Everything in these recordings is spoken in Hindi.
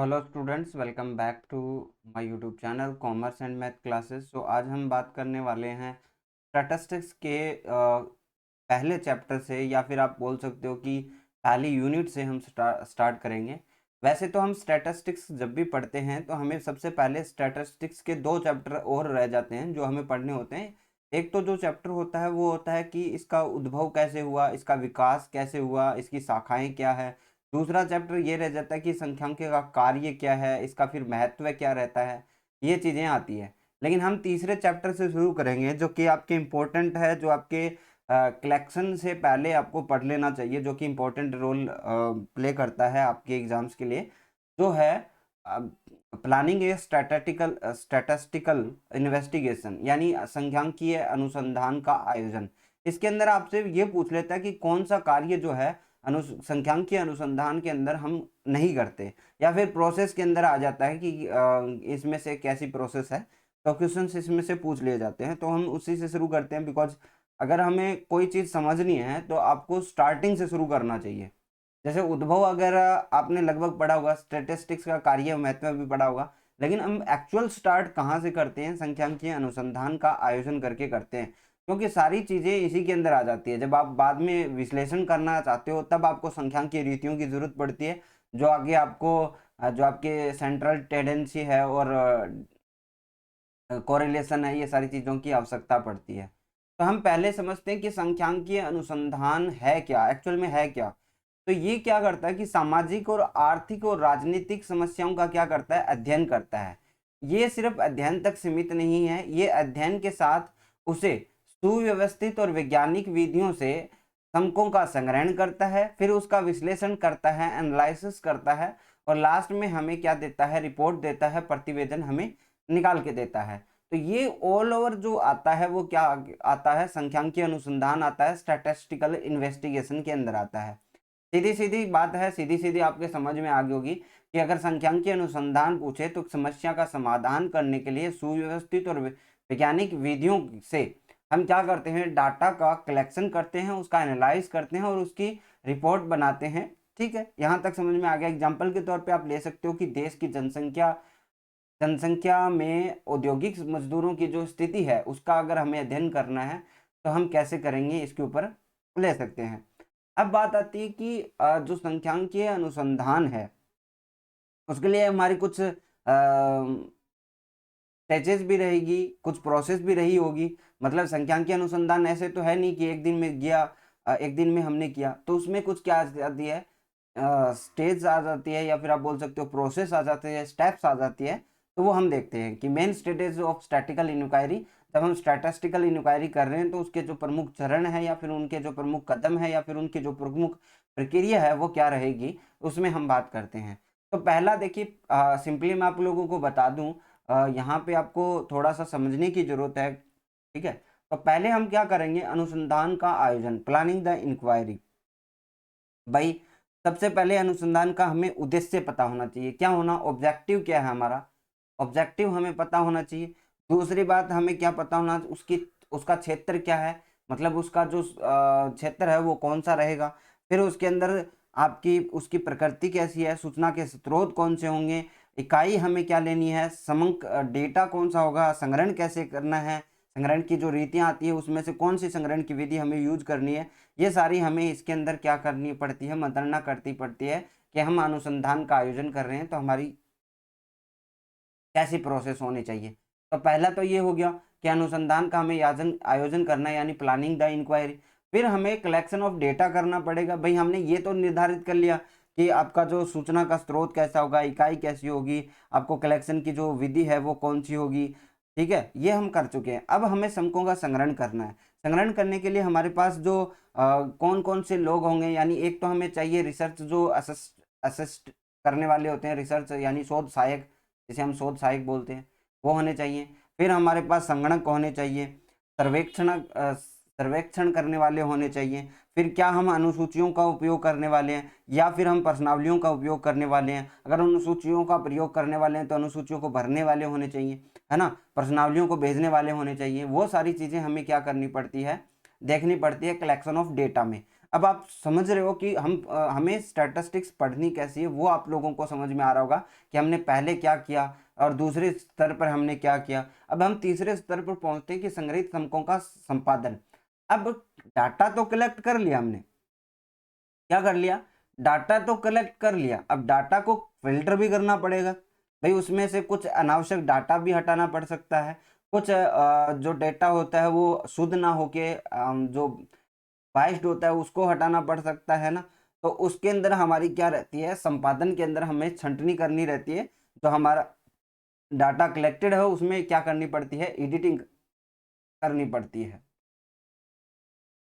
तो hello students, welcome back to my YouTube channel commerce and math classes. तो आज हम बात करने वाले हैं स्टैटिस्टिक्स के पहले चैप्टर से, या फिर आप बोल सकते हो कि पहली यूनिट से हम स्टार्ट करेंगे। वैसे तो हम स्टैटिस्टिक्स जब भी पढ़ते हैं तो हमें सबसे पहले स्टैटिस्टिक्स के दो चैप्टर और रह जाते हैं जो हमें पढ़ने होते हैं। एक तो जो चैप्टर होता है वो होता है कि इसका उद्भव कैसे हुआ, इसका विकास कैसे हुआ, इसकी शाखाएं क्या है। दूसरा चैप्टर ये रह जाता है कि संख्यांक का कार्य क्या है, इसका फिर महत्व क्या रहता है, ये चीज़ें आती है। लेकिन हम तीसरे चैप्टर से शुरू करेंगे जो कि आपके इम्पोर्टेंट है, जो आपके कलेक्शन से पहले आपको पढ़ लेना चाहिए, जो कि इम्पोर्टेंट रोल प्ले करता है आपके एग्जाम्स के लिए, जो है प्लानिंग ए स्टैटिस्टिकल इन्वेस्टिगेशन, यानी संख्यांकीय अनुसंधान का आयोजन। इसके अंदर आपसे ये पूछ लेता है कि कौन सा कार्य जो है संख्यांकीय अनुसंधान के अंदर हम नहीं करते, या फिर प्रोसेस के अंदर आ जाता है कि इसमें से कैसी प्रोसेस है। तो क्वेश्चन इसमें से पूछ लिए जाते हैं, तो हम उसी से शुरू करते हैं। बिकॉज अगर हमें कोई चीज़ समझनी है तो आपको स्टार्टिंग से शुरू करना चाहिए। जैसे उद्भव अगर आपने लगभग पढ़ा होगा, स्टैटिस्टिक्स का कार्य महत्व भी पढ़ा होगा, लेकिन हम एक्चुअल स्टार्ट कहाँ से करते हैं? संख्यांकीय अनुसंधान का आयोजन करके करते हैं, क्योंकि सारी चीज़ें इसी के अंदर आ जाती है। जब आप बाद में विश्लेषण करना चाहते हो तब आपको संख्यांकीय रीतियों की जरूरत पड़ती है, जो आगे आपको जो आपके सेंट्रल टेंडेंसी है और कोरिलेशन है, ये सारी चीज़ों की आवश्यकता पड़ती है। तो हम पहले समझते हैं कि संख्यांकीय अनुसंधान है क्या, एक्चुअल में है क्या। तो ये क्या करता है कि सामाजिक और आर्थिक और राजनीतिक समस्याओं का क्या करता है? अध्ययन करता है। ये सिर्फ अध्ययन तक सीमित नहीं है, ये अध्ययन के साथ उसे सुव्यवस्थित और वैज्ञानिक विधियों से अंकों का संग्रहण करता है, फिर उसका विश्लेषण करता है, एनालिसिस करता है, और लास्ट में हमें क्या देता है? रिपोर्ट देता है, प्रतिवेदन हमें निकाल के देता है। तो ये ऑल ओवर जो आता है वो क्या आता है? संख्यांकीय अनुसंधान आता है, स्टैटिस्टिकल इन्वेस्टिगेशन के अंदर आता है। सीधी सीधी बात है, सीधी सीधी आपके समझ में आ गई होगी कि अगर संख्यांकीय अनुसंधान पूछे तो समस्या का समाधान करने के लिए सुव्यवस्थित और वैज्ञानिक विधियों से हम क्या करते हैं? डाटा का कलेक्शन करते हैं, उसका एनालाइज करते हैं और उसकी रिपोर्ट बनाते हैं। ठीक है, यहाँ तक समझ में आ गया। एग्जाम्पल के तौर पे आप ले सकते हो कि देश की जनसंख्या जनसंख्या में औद्योगिक मजदूरों की जो स्थिति है उसका अगर हमें अध्ययन करना है तो हम कैसे करेंगे, इसके ऊपर ले सकते हैं। अब बात आती है कि जो संख्यांकीय अनुसंधान है उसके लिए हमारी कुछ स्टेजेस भी रहेगी, कुछ प्रोसेस भी रही होगी। मतलब संख्यांकीय अनुसंधान ऐसे तो है नहीं कि एक दिन में गया, एक दिन में हमने किया। तो उसमें कुछ क्या आ जाती है? स्टेज आ जाती है, या फिर आप बोल सकते हो प्रोसेस आ जाते हैं, स्टेप्स आ जाती है। तो वो हम देखते हैं कि main stages of statical inquiry. जब हम स्टैटिस्टिकल इंक्वायरी कर रहे हैं तो उसके जो प्रमुख चरण है, या फिर उनके जो प्रमुख कदम है, या फिर उनकी जो प्रमुख प्रक्रिया है वो क्या रहेगी, उसमें हम बात करते हैं। तो पहला देखिए, सिंपली मैं आप लोगों को बता दूं, यहाँ पे आपको थोड़ा सा समझने की जरूरत है। ठीक है, तो पहले हम क्या करेंगे? अनुसंधान का आयोजन, प्लानिंग द इंक्वायरी। भाई सबसे पहले अनुसंधान का हमें उद्देश्य पता होना चाहिए। क्या होना? ऑब्जेक्टिव क्या है हमारा? ऑब्जेक्टिव हमें पता होना चाहिए। दूसरी बात, हमें क्या पता होना? उसकी उसका क्षेत्र क्या है, मतलब उसका जो क्षेत्र है वो कौन सा रहेगा। फिर उसके अंदर आपकी उसकी प्रकृति कैसी है, सूचना के स्रोत कौन से होंगे, इकाई हमें क्या लेनी है, समंक डेटा कौन सा होगा, संग्रहण कैसे करना है, संग्रहण की जो रीतियाँ आती है उसमें से कौन सी संग्रहण की विधि हमें यूज करनी है। ये सारी हमें इसके अंदर क्या करनी पड़ती है? मतगणना करती पड़ती है कि हम अनुसंधान का आयोजन कर रहे हैं तो हमारी कैसी प्रोसेस होनी चाहिए। तो पहला तो ये हो गया कि अनुसंधान का हमें आयोजन करना है, यानी प्लानिंग द इंक्वायरी। फिर हमें कलेक्शन ऑफ डेटा करना पड़ेगा। भाई हमने ये तो निर्धारित कर लिया कि आपका जो सूचना का स्रोत कैसा होगा, इकाई कैसी होगी, आपको कलेक्शन की जो विधि है वो कौन सी होगी। ठीक है, ये हम कर चुके हैं। अब हमें अंकों का संग्रहण करना है। संग्रहण करने के लिए हमारे पास जो कौन कौन से लोग होंगे, यानी एक तो हमें चाहिए रिसर्च, जो असिस्ट करने वाले होते हैं, रिसर्च यानी शोध सहायक, जिसे हम शोध सहायक बोलते हैं, वो होने चाहिए। फिर हमारे पास संगणक होने चाहिए, सर्वेक्षण करने वाले होने चाहिए। फिर क्या हम अनुसूचियों का उपयोग करने वाले हैं, या फिर हम प्रश्नावलियों का उपयोग करने वाले हैं? अगर अनुसूचियों का प्रयोग करने वाले हैं तो अनुसूचियों को भरने वाले होने चाहिए, है ना, प्रश्नावलियों को भेजने वाले होने चाहिए। वो सारी चीज़ें हमें क्या करनी पड़ती है? देखनी पड़ती है कलेक्शन ऑफ डेटा में। अब आप समझ रहे हो कि हमें स्टैटिस्टिक्स पढ़नी कैसी है, वो आप लोगों को समझ में आ रहा होगा कि हमने पहले क्या किया और दूसरे स्तर पर हमने क्या किया। अब हम तीसरे स्तर पर पहुंचते हैं कि संग्रहित अंकों का संपादन। अब डाटा तो कलेक्ट कर लिया हमने, क्या कर लिया, डाटा तो कलेक्ट कर लिया, अब डाटा को फिल्टर भी करना पड़ेगा भाई। उसमें से कुछ अनावश्यक डाटा भी हटाना पड़ सकता है, कुछ जो डेटा होता है वो शुद्ध ना होके जो बाइस्ड होता है उसको हटाना पड़ सकता है ना। तो उसके अंदर हमारी क्या रहती है, संपादन के अंदर हमें छंटनी करनी रहती है। जो हमारा डाटा कलेक्टेड है उसमें क्या करनी पड़ती है, एडिटिंग करनी पड़ती है।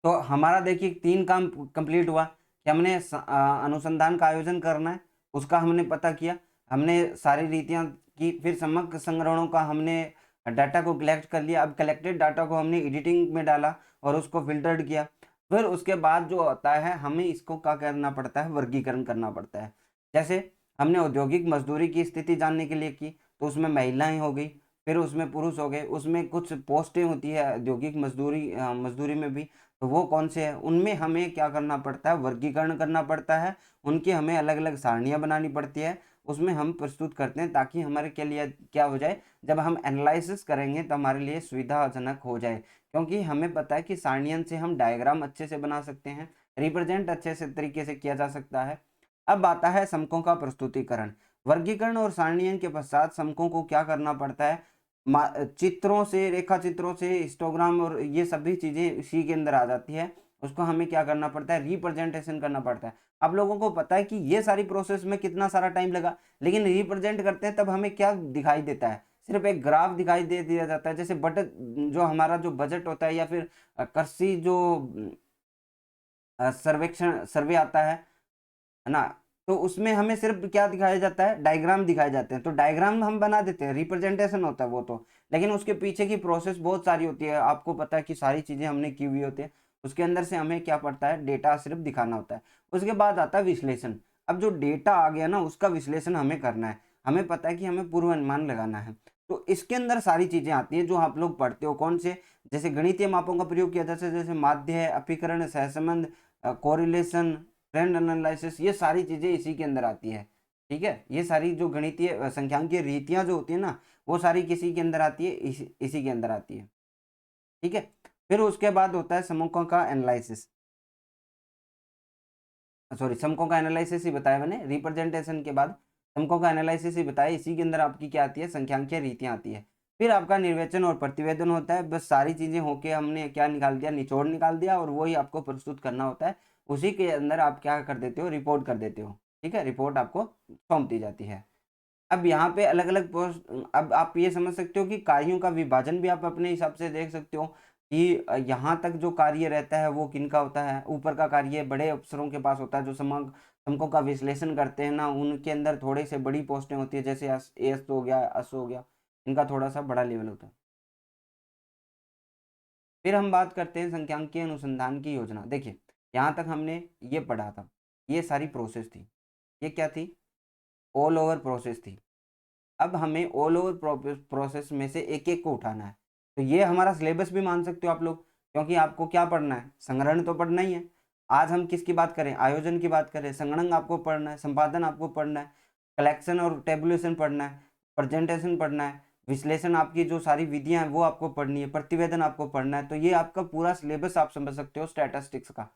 तो हमारा देखिए 3 काम कंप्लीट हुआ कि हमने अनुसंधान का आयोजन करना है, उसका हमने पता किया, हमने सारी रीतियां की, फिर समग्र संग्रहणों का हमने डाटा को कलेक्ट कर लिया। अब कलेक्टेड डाटा को हमने एडिटिंग में डाला और उसको फिल्टर्ड किया। फिर उसके बाद जो होता है हमें इसको क्या करना पड़ता है, वर्गीकरण करना पड़ता है। जैसे हमने औद्योगिक मजदूरी की स्थिति जानने के लिए की, तो उसमें महिलाएं हो गई, फिर उसमें पुरुष हो गए, उसमें कुछ पोस्टें होती है औद्योगिक मजदूरी में भी, तो वो कौन से हैं, उनमें हमें क्या करना पड़ता है, वर्गीकरण करना पड़ता है। उनकी हमें अलग अलग सारणियाँ बनानी पड़ती है, उसमें हम प्रस्तुत करते हैं ताकि हमारे के लिए क्या हो जाए, जब हम एनालिसिस करेंगे तो हमारे लिए सुविधाजनक हो जाए। क्योंकि हमें पता है कि सारणियन से हम डायग्राम अच्छे से बना सकते हैं, रिप्रेजेंट अच्छे से तरीके से किया जा सकता है। अब आता है समकों का प्रस्तुतिकरण। वर्गीकरण और सारणियन के पश्चात समकों को क्या करना पड़ता है, चित्रों से, रेखा चित्रों से, हिस्टोग्राम और ये सभी चीजें इसी के अंदर आ जाती है। उसको हमें क्या करना पड़ता है, रिप्रेजेंटेशन करना पड़ता है। आप लोगों को पता है कि ये सारी प्रोसेस में कितना सारा टाइम लगा, लेकिन रिप्रेजेंट करते हैं तब हमें क्या दिखाई देता है, सिर्फ एक ग्राफ दिखाई दे दिया जाता है। जैसे बजट, जो हमारा जो बजट होता है या फिर कृषि जो सर्वेक्षण सर्वे आता है ना, तो उसमें हमें सिर्फ क्या दिखाया जाता है, डायग्राम दिखाए जाते हैं। तो डायग्राम हम बना देते हैं, रिप्रेजेंटेशन होता है वो तो, लेकिन उसके पीछे की प्रोसेस बहुत सारी होती है। आपको पता है कि सारी चीजें हमने की हुई होती है, उसके अंदर से हमें क्या पड़ता है, डेटा सिर्फ दिखाना होता है। उसके बाद आता है विश्लेषण। अब जो डेटा आ गया ना उसका विश्लेषण हमें करना है। हमें पता है कि हमें पूर्व अनुमान लगाना है, तो इसके अंदर सारी चीजें आती है जो आप लोग पढ़ते हो। कौन से, जैसे गणितीय मापों का प्रयोग किया जाता है, जैसे माध्य है, अपीकरण, सहसंबंध, कोरिलेशन, ट्रेंड एनालिसिस, ये सारी चीजें इसी के अंदर आती है। ठीक है, ये सारी जो गणितीय संख्यांकीय रीतियां जो होती है ना, वो सारी किसी के अंदर आती है, इसी के अंदर आती है। ठीक है, फिर उसके बाद होता है समकों का एनालिसिस, सॉरी समकों का एनालिसिस ही बताया मैंने, रिप्रेजेंटेशन के बाद समकों का एनालिसिस ही बताया। इसी के अंदर आपकी क्या आती है, संख्यांकीय रीतियां आती है। फिर आपका निर्वेचन और प्रतिवेदन होता है। बस सारी चीजें होके हमने क्या निकाल दिया, निचोड़ निकाल दिया, और वही आपको प्रस्तुत करना होता है। उसी के अंदर आप क्या कर देते हो, रिपोर्ट कर देते हो। ठीक है, रिपोर्ट आपको सौंप दी जाती है। अब यहाँ पे अलग अलग पोस्ट, अब आप ये समझ सकते हो कि कार्यों का विभाजन भी आप अपने हिसाब से देख सकते हो कि यहाँ तक जो कार्य रहता है वो किनका होता है। ऊपर का कार्य बड़े अफसरों के पास होता है, जो समकों का विश्लेषण करते हैं ना, उनके अंदर थोड़े से बड़ी पोस्टें होती है, जैसे एस हो गया, अस हो गया, इनका थोड़ा सा बड़ा लेवल होता है। फिर हम बात करते हैं संख्यांकीय अनुसंधान की योजना। देखिए, यहाँ तक हमने ये पढ़ा था, ये सारी प्रोसेस थी। ये क्या थी, ऑल ओवर प्रोसेस थी। अब हमें ऑल ओवर प्रोसेस में से एक एक को उठाना है। तो ये हमारा सिलेबस भी मान सकते हो आप लोग, क्योंकि आपको क्या पढ़ना है, संग्रहण तो पढ़ना ही है। आज हम किसकी बात करें, आयोजन की बात करें, संगणन आपको पढ़ना है, संपादन आपको पढ़ना है, कलेक्शन और टेबुलेशन पढ़ना है, प्रेजेंटेशन पढ़ना है, विश्लेषण आपकी जो सारी विधियां हैं वो आपको पढ़नी है, प्रतिवेदन आपको पढ़ना है। तो ये आपका पूरा सिलेबस आप समझ सकते हो स्टैटिस्टिक्स का।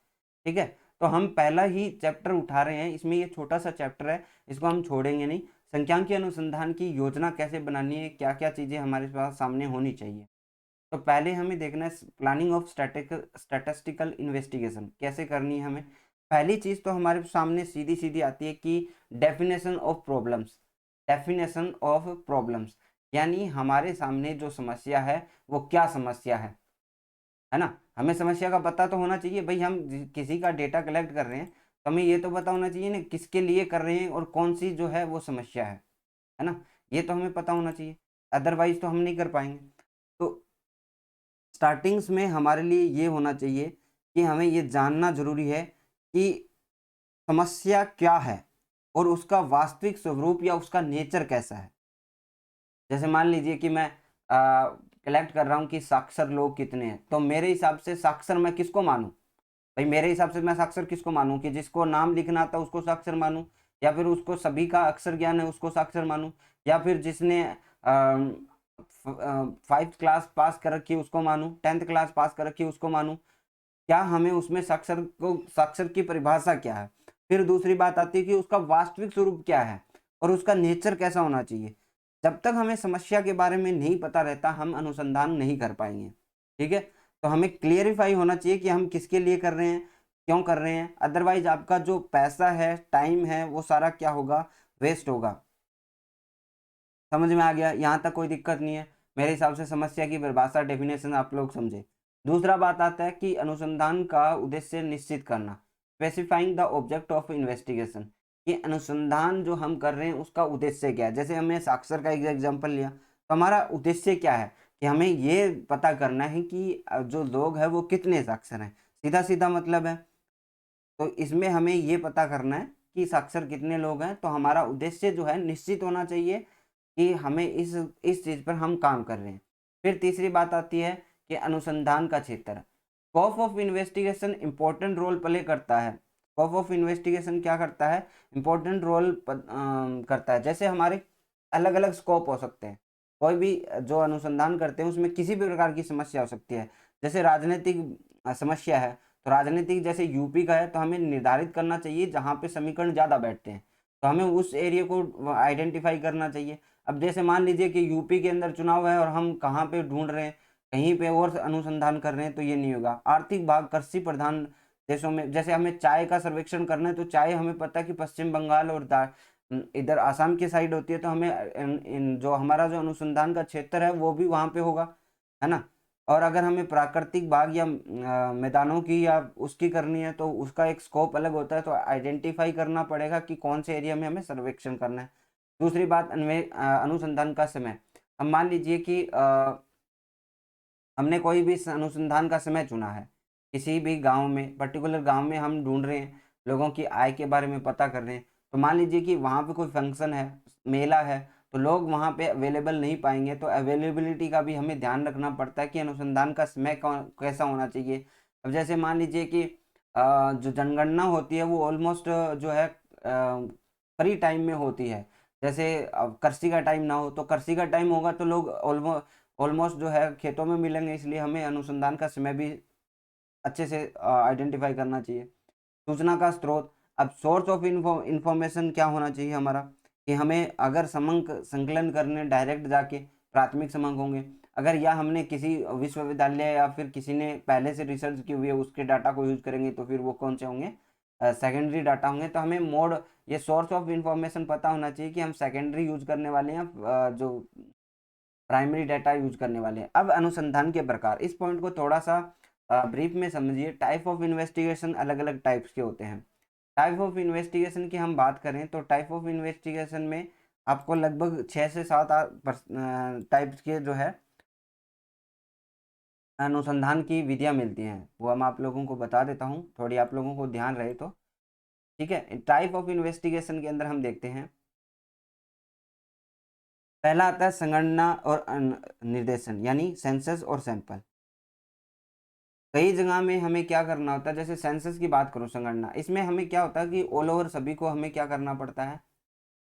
ठीक है, तो हम पहला ही चैप्टर उठा रहे हैं, इसमें ये छोटा सा चैप्टर है, इसको हम छोड़ेंगे नहीं। संख्यांकीय अनुसंधान की योजना कैसे बनानी है, क्या क्या चीजें हमारे पास सामने होनी चाहिए। तो पहले हमें देखना है प्लानिंग ऑफ स्टैटिस्टिकल इन्वेस्टिगेशन कैसे करनी है हमें। पहली चीज तो हमारे सामने सीधी सीधी आती है कि definition of problems. Definition of problems यानी हमारे सामने जो समस्या है वो क्या समस्या है ना। हमें समस्या का पता तो होना चाहिए भाई, हम किसी का डेटा कलेक्ट कर रहे हैं तो हमें ये तो पता होना चाहिए ना किसके लिए कर रहे हैं और कौन सी जो है वो समस्या है ना, ये तो हमें पता होना चाहिए, अदरवाइज तो हम नहीं कर पाएंगे। तो स्टार्टिंग्स में हमारे लिए ये होना चाहिए कि हमें ये जानना जरूरी है कि समस्या क्या है और उसका वास्तविक स्वरूप या उसका नेचर कैसा है। जैसे मान लीजिए कि मैं कलेक्ट कर रहा हूँ कि साक्षर लोग कितने हैं, तो मेरे हिसाब से साक्षर मैं किसको मानूं, भाई मेरे हिसाब से मैं साक्षर किसको मानूं, कि जिसको नाम लिखना आता उसको साक्षर मानूं, या फिर उसको सभी का अक्षर ज्ञान है उसको साक्षर मानूं, या फिर जिसने 5th क्लास पास कर रखी है उसको मानूं, 10th क्लास पास कर रखी है उसको मानूं? क्या हमें उसमें साक्षर की परिभाषा क्या है? फिर दूसरी बात आती है कि उसका वास्तविक स्वरूप क्या है और उसका नेचर कैसा होना चाहिए। जब तक हमें समस्या के बारे में नहीं पता रहता हम अनुसंधान नहीं कर पाएंगे। ठीक है, तो हमें क्लियरिफाई होना चाहिए कि हम किसके लिए कर रहे हैं, क्यों कर रहे हैं, अदरवाइज आपका जो पैसा है, टाइम है, वो सारा क्या होगा, वेस्ट होगा। समझ में आ गया? यहाँ तक कोई दिक्कत नहीं है। मेरे हिसाब से समस्या की परिभाषा, डेफिनेशन आप लोग समझे। दूसरा बात आता है कि अनुसंधान का उद्देश्य निश्चित करना, specifying the object of investigation. ये अनुसंधान जो हम कर रहे हैं उसका उद्देश्य क्या है। जैसे हमने साक्षर का एक एग्जाम्पल लिया, तो हमारा उद्देश्य क्या है कि हमें ये पता करना है कि जो लोग हैं वो कितने साक्षर हैं, सीधा सीधा मतलब है। तो इसमें हमें ये पता करना है कि साक्षर कितने लोग हैं, तो हमारा उद्देश्य जो है निश्चित होना चाहिए कि हमें इस चीज पर हम काम कर रहे हैं। फिर तीसरी बात आती है कि अनुसंधान का क्षेत्र, scope of investigation important role play करता है। स्कोप ऑफ इन्वेस्टिगेशन क्या करता है, इंपॉर्टेंट रोल करता है। जैसे हमारे अलग अलग स्कोप हो सकते हैं, कोई भी जो अनुसंधान करते हैं उसमें किसी भी प्रकार की समस्या हो सकती है। जैसे राजनीतिक समस्या है, तो राजनीतिक जैसे यूपी का है, तो हमें निर्धारित करना चाहिए जहाँ पे समीकरण ज़्यादा बैठते हैं, तो हमें उस एरिया को आइडेंटिफाई करना चाहिए। अब जैसे मान लीजिए कि यूपी के अंदर चुनाव है और हम कहाँ पे ढूंढ रहे हैं, कहीं पे और अनुसंधान कर रहे हैं, तो ये नहीं होगा। आर्थिक भाग कृषि प्रधान देशों में, जैसे हमें चाय का सर्वेक्षण करना है, तो चाय हमें पता है कि पश्चिम बंगाल और इधर आसाम की साइड होती है, तो हमें जो हमारा जो अनुसंधान का क्षेत्र है वो भी वहाँ पे होगा, है ना। और अगर हमें प्राकृतिक बाग या मैदानों की या उसकी करनी है, तो उसका एक स्कोप अलग होता है, तो आइडेंटिफाई करना पड़ेगा कि कौन से एरिया में हमें सर्वेक्षण करना है। दूसरी बात, अनुसंधान का समय। हम मान लीजिए कि हमने कोई भी अनुसंधान का समय चुना है, किसी भी गांव में, पर्टिकुलर गांव में हम ढूंढ रहे हैं, लोगों की आय के बारे में पता कर रहे हैं। तो मान लीजिए कि वहाँ पे कोई फंक्शन है, मेला है, तो लोग वहाँ पे अवेलेबल नहीं पाएंगे, तो अवेलेबिलिटी का भी हमें ध्यान रखना पड़ता है कि अनुसंधान का समय कैसा होना चाहिए। अब जैसे मान लीजिए कि जो जनगणना होती है वो ऑलमोस्ट जो है फ्री टाइम में होती है। जैसे अब कृषि का टाइम ना हो, तो कृषि का टाइम होगा तो लोग ऑलमोस्ट जो है खेतों में मिलेंगे, इसलिए हमें अनुसंधान का समय भी अच्छे से आइडेंटिफाई करना चाहिए। सूचना का स्रोत, अब सोर्स ऑफ इंफॉर्मेशन क्या होना चाहिए हमारा, कि हमें अगर समंक संकलन करने डायरेक्ट जाके प्राथमिक समंक होंगे, अगर या हमने किसी विश्वविद्यालय या फिर किसी ने पहले से रिसर्च की हुई है उसके डाटा को यूज करेंगे, तो फिर वो कौन से होंगे, सेकेंडरी डाटा होंगे। तो हमें मोड, ये सोर्स ऑफ इंफॉर्मेशन पता होना चाहिए कि हम सेकेंडरी यूज करने वाले हैं, जो प्राइमरी डाटा यूज करने वाले हैं। अब अनुसंधान के प्रकार, इस पॉइंट को थोड़ा सा ब्रीफ में समझिए। टाइप ऑफ इन्वेस्टिगेशन अलग अलग टाइप्स के होते हैं। टाइप ऑफ इन्वेस्टिगेशन की हम बात करें तो टाइप ऑफ इन्वेस्टिगेशन में आपको लगभग 6 से 7 टाइप्स के जो है अनुसंधान की विधियां मिलती हैं, वो हम आप लोगों को बता देता हूँ, थोड़ी आप लोगों को ध्यान रहे तो। ठीक है, टाइप ऑफ इन्वेस्टिगेशन के अंदर हम देखते हैं, पहला आता है संगणना और निर्देशन, यानी सेंसस और सैंपल। कई जगह में हमें क्या करना होता है, जैसे सेंसस की बात करूं, संगणना, इसमें हमें क्या होता है कि ऑल ओवर सभी को हमें क्या करना पड़ता है,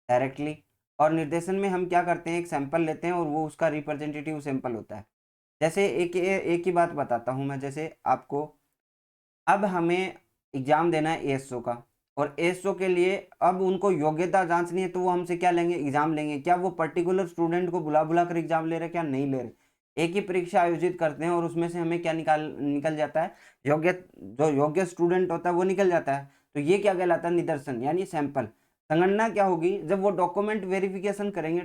डायरेक्टली। और निर्देशन में हम क्या करते हैं, एक सैंपल लेते हैं और वो उसका रिप्रेजेंटेटिव सैंपल होता है। जैसे एक ही बात बताता हूँ मैं, जैसे आपको, अब हमें एग्जाम देना है एएसओ का, और एएसओ के लिए अब उनको योग्यता जांचनी है, तो वो हमसे क्या लेंगे, एग्जाम लेंगे। क्या वो पर्टिकुलर स्टूडेंट को बुला बुला कर एग्जाम ले रहे हैं, क्या नहीं ले रहे, एक ही परीक्षा आयोजित करते हैं और उसमें से हमें क्या निकल जाता है, योग्य, जो योग्य स्टूडेंट होता है वो निकल जाता है। तो ये क्या कहलाता है, निदर्शन यानी सैंपल। संगणना क्या होगी, जब वो डॉक्यूमेंट वेरिफिकेशन करेंगे,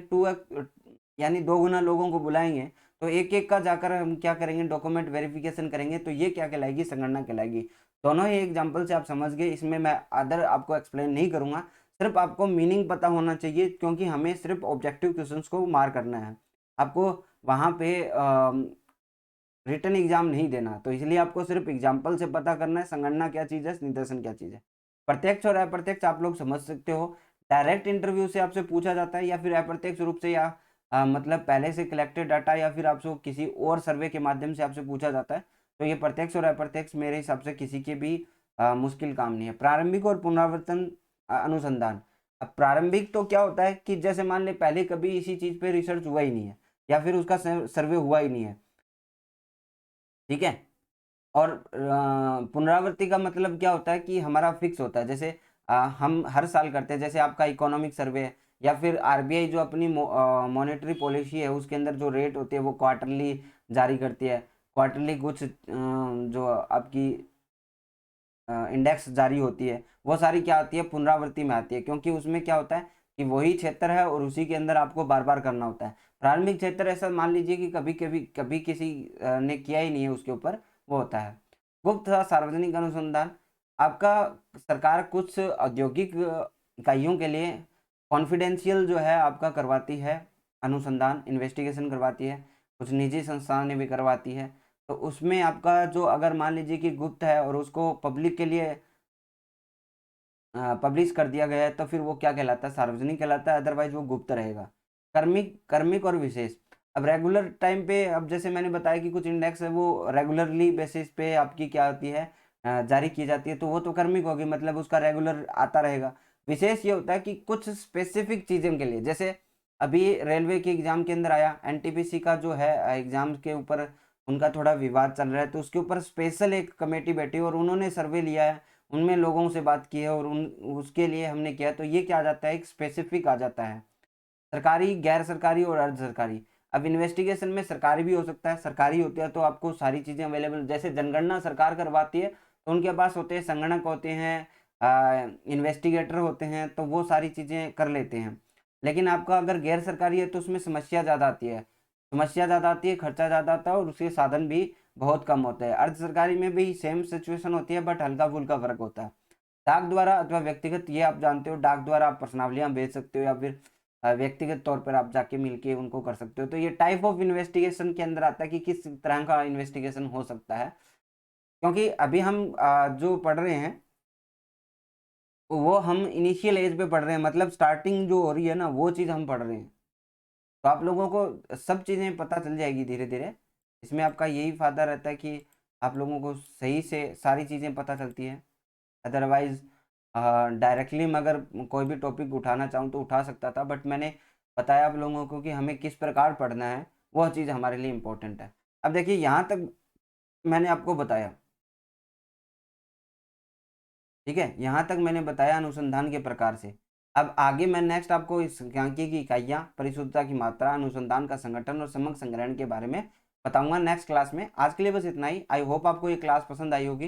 यानी 2 गुना लोगों को बुलाएंगे, तो एक एक का जाकर हम क्या करेंगे, डॉक्यूमेंट वेरिफिकेशन करेंगे, तो ये क्या कहलाएगी, संगणना कहलाएगी। दोनों ही एग्जाम्पल से आप समझ गए, इसमें मैं अदर आपको एक्सप्लेन नहीं करूंगा, सिर्फ आपको मीनिंग पता होना चाहिए, क्योंकि हमें सिर्फ ऑब्जेक्टिव क्वेश्चंस को मार करना है, आपको वहां पे रिटर्न एग्जाम नहीं देना, तो इसलिए आपको सिर्फ एग्जाम्पल से पता करना है संगणना क्या चीज़ है, निदर्शन क्या चीज़ है। प्रत्यक्ष और अप्रत्यक्ष आप लोग समझ सकते हो, डायरेक्ट इंटरव्यू से आपसे पूछा जाता है, या फिर अप्रत्यक्ष रूप से, या मतलब पहले से कलेक्टेड डाटा, या फिर आपसे किसी और सर्वे के माध्यम से आपसे पूछा जाता है। तो ये प्रत्यक्ष और अप्रत्यक्ष मेरे हिसाब से किसी के भी मुश्किल काम नहीं है। प्रारंभिक और पुनरावर्तन अनुसंधान। अब प्रारंभिक तो क्या होता है कि जैसे मान ले पहले कभी इसी चीज पे रिसर्च हुआ ही नहीं है या फिर उसका सर्वे हुआ ही नहीं है, ठीक है। और पुनरावृत्ति का मतलब क्या होता है कि हमारा फिक्स होता है, जैसे हम हर साल करते हैं, जैसे आपका इकोनॉमिक सर्वे है या फिर आरबीआई जो अपनी मॉनेटरी पॉलिसी है उसके अंदर जो रेट होती है वो क्वार्टरली जारी करती है। क्वार्टरली कुछ जो आपकी इंडेक्स जारी होती है वो सारी क्या आती है, पुनरावृत्ति में आती है, क्योंकि उसमें क्या होता है कि वही क्षेत्र है और उसी के अंदर आपको बार बार करना होता है। प्रारंभिक क्षेत्र ऐसा मान लीजिए कि कभी कभी कभी किसी ने किया ही नहीं है उसके ऊपर, वो होता है। गुप्त तथा सार्वजनिक अनुसंधान। आपका सरकार कुछ औद्योगिक इकाइयों के लिए कॉन्फिडेंशियल जो है आपका करवाती है अनुसंधान, इन्वेस्टिगेशन करवाती है, कुछ निजी संस्थानें भी करवाती है। तो उसमें आपका जो अगर मान लीजिए कि गुप्त है और उसको पब्लिक के लिए पब्लिश कर दिया गया है तो फिर वो क्या कहलाता है, सार्वजनिक कहलाता है, अदरवाइज वो गुप्त रहेगा। कर्मिक कर्मिक और विशेष। अब रेगुलर टाइम पे, अब जैसे मैंने बताया कि कुछ इंडेक्स है वो रेगुलरली बेसिस पे आपकी क्या होती है, जारी की जाती है, तो वो तो कर्मिक होगी, मतलब उसका रेगुलर आता रहेगा। विशेष ये होता है कि कुछ स्पेसिफिक चीज़ों के लिए, जैसे अभी रेलवे के एग्जाम के अंदर आया, एनटीपीसी का जो है एग्जाम के ऊपर उनका थोड़ा विवाद चल रहा है, तो उसके ऊपर स्पेशल एक कमेटी बैठी और उन्होंने सर्वे लिया है, उनमें लोगों से बात की है और उन उसके लिए हमने किया, तो ये क्या आ जाता है, एक स्पेसिफिक आ जाता है। सरकारी, गैर सरकारी और अर्ध सरकारी। अब इन्वेस्टिगेशन में सरकारी भी हो सकता है, सरकारी होता है तो आपको सारी चीज़ें अवेलेबल, जैसे जनगणना सरकार करवाती है तो उनके पास होते हैं संगणक, होते हैं इन्वेस्टिगेटर होते हैं, तो वो सारी चीज़ें कर लेते हैं। लेकिन आपका अगर गैर सरकारी है तो उसमें समस्या ज़्यादा आती है, खर्चा ज़्यादा आता है और उसके साधन भी बहुत कम होते हैं। अर्ध सरकारी में भी सेम सिचुएशन होती है बट हल्का फुल्का फर्क होता है। डाक द्वारा अथवा व्यक्तिगत, ये आप जानते हो, डाक द्वारा आप प्रश्नावलियां भेज सकते हो या फिर व्यक्तिगत तौर पर आप जाके मिलके उनको कर सकते हो। तो ये टाइप ऑफ इन्वेस्टिगेशन के अंदर आता है कि किस तरह का इन्वेस्टिगेशन हो सकता है, क्योंकि अभी हम जो पढ़ रहे हैं वो हम इनिशियल एज पे पढ़ रहे हैं, मतलब स्टार्टिंग जो हो रही है ना वो चीज़ हम पढ़ रहे हैं। तो आप लोगों को सब चीज़ें पता चल जाएगी धीरे धीरे। इसमें आपका यही फायदा रहता है कि आप लोगों को सही से सारी चीज़ें पता चलती हैं। अदरवाइज डायरेक्टली मैं अगर कोई भी टॉपिक उठाना चाहूँ तो उठा सकता था, बट मैंने बताया आप लोगों को कि हमें किस प्रकार पढ़ना है, वह चीज़ हमारे लिए इम्पोर्टेंट है। अब देखिए यहाँ तक मैंने आपको बताया, ठीक है, यहाँ तक मैंने बताया अनुसंधान के प्रकार से। अब आगे मैं नेक्स्ट आपको इस सांख्यिकी की इकाइयाँ, परिशुद्धता की मात्रा, अनुसंधान का संगठन और समग्र संग्रहण के बारे में बताऊंगा नेक्स्ट क्लास में। आज के लिए बस इतना ही। आई होप आपको ये क्लास पसंद आई होगी।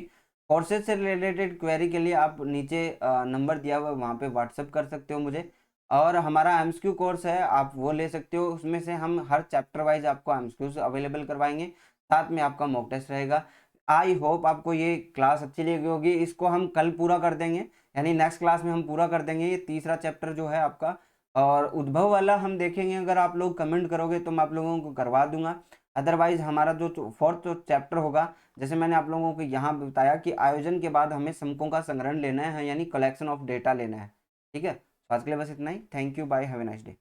कोर्सेज से रिलेटेड क्वेरी के लिए आप नीचे नंबर दिया हुआ है वहाँ पे व्हाट्सअप कर सकते हो मुझे, और हमारा एमसीक्यू कोर्स है आप वो ले सकते हो। उसमें से हम हर चैप्टर वाइज आपको एमसीक्यूज अवेलेबल करवाएंगे, साथ में आपका मॉक टेस्ट रहेगा। आई होप आपको ये क्लास अच्छी लगी होगी। इसको हम कल पूरा कर देंगे, यानी नेक्स्ट क्लास में हम पूरा कर देंगे ये तीसरा चैप्टर जो है आपका। और उद्भव वाला हम देखेंगे, अगर आप लोग कमेंट करोगे तो मैं आप लोगों को करवा दूंगा। अदरवाइज हमारा जो फोर्थ चैप्टर होगा, जैसे मैंने आप लोगों को यहाँ बताया कि आयोजन के बाद हमें समकों का संग्रहण लेना है, यानी कलेक्शन ऑफ डेटा लेना है। ठीक है, तो आज के लिए बस इतना ही। Thank you, bye, have a nice day.